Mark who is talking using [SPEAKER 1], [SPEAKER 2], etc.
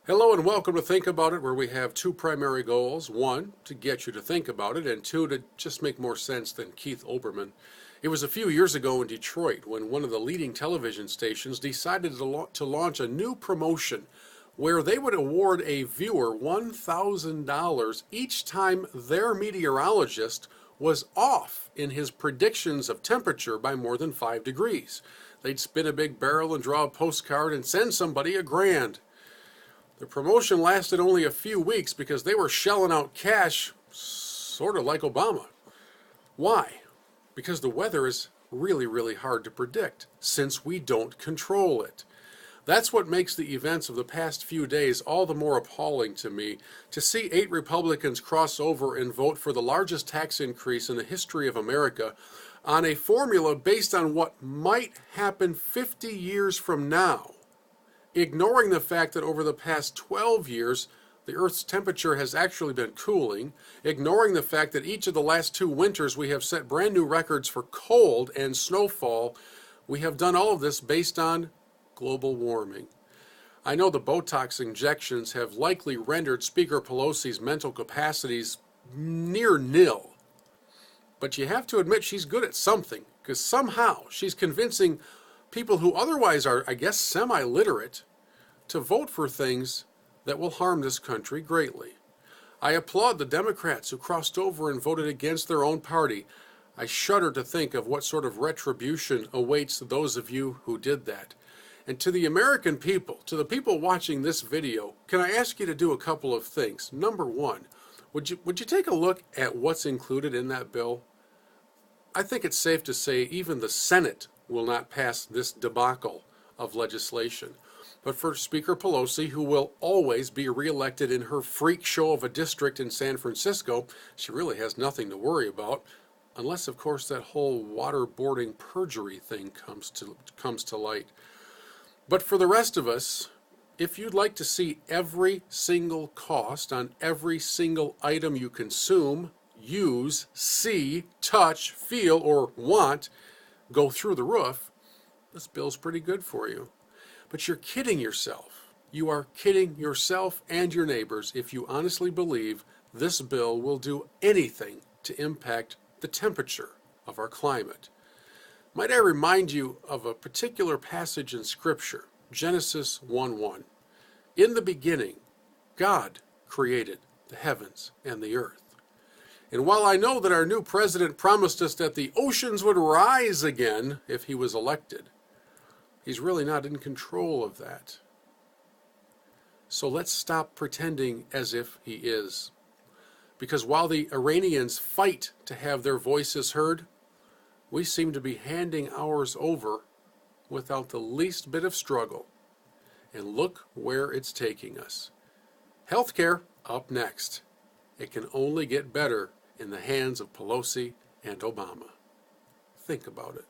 [SPEAKER 1] Hello and welcome to Think About It, where we have two primary goals. One, to get you to think about it, and two, to just make more sense than Keith Olbermann. It was a few years ago in Detroit when one of the leading television stations decided to launch a new promotion where they would award a viewer $1,000 each time their meteorologist was off in his predictions of temperature by more than 5 degrees. They'd spin a big barrel and draw a postcard and send somebody $1,000. The promotion lasted only a few weeks because they were shelling out cash, sort of like Obama. Why? Because the weather is really, really hard to predict, since we don't control it. That's what makes the events of the past few days all the more appalling to me. To see 8 Republicans cross over and vote for the largest tax increase in the history of America on a formula based on what might happen 50 years from now, ignoring the fact that over the past 12 years, the Earth's temperature has actually been cooling, ignoring the fact that each of the last 2 winters we have set brand new records for cold and snowfall. We have done all of this based on global warming. I know the Botox injections have likely rendered Speaker Pelosi's mental capacities near nil, but you have to admit she's good at something, because somehow she's convincing people who otherwise are, I guess, semi-literate to vote for things that will harm this country greatly. I applaud the Democrats who crossed over and voted against their own party. I shudder to think of what sort of retribution awaits those of you who did that. And to the American people, to the people watching this video, can I ask you to do a couple of things? Number one, would you take a look at what's included in that bill? I think it's safe to say even the Senate will not pass this debacle of legislation. But for Speaker Pelosi, who will always be reelected in her freak show of a district in San Francisco, she really has nothing to worry about, unless, of course, that whole waterboarding perjury thing comes to light. But for the rest of us, if you'd like to see every single cost on every single item you consume, use, see, touch, feel, or want go through the roof, this bill's pretty good for you. But you're kidding yourself. You are kidding yourself and your neighbors if you honestly believe this bill will do anything to impact the temperature of our climate. Might I remind you of a particular passage in Scripture, Genesis 1:1. In the beginning, God created the heavens and the earth. And while I know that our new president promised us that the oceans would rise again if he was elected, he's really not in control of that. So let's stop pretending as if he is. Because while the Iranians fight to have their voices heard, we seem to be handing ours over without the least bit of struggle. And look where it's taking us. Healthcare up next. It can only get better in the hands of Pelosi and Obama. Think about it.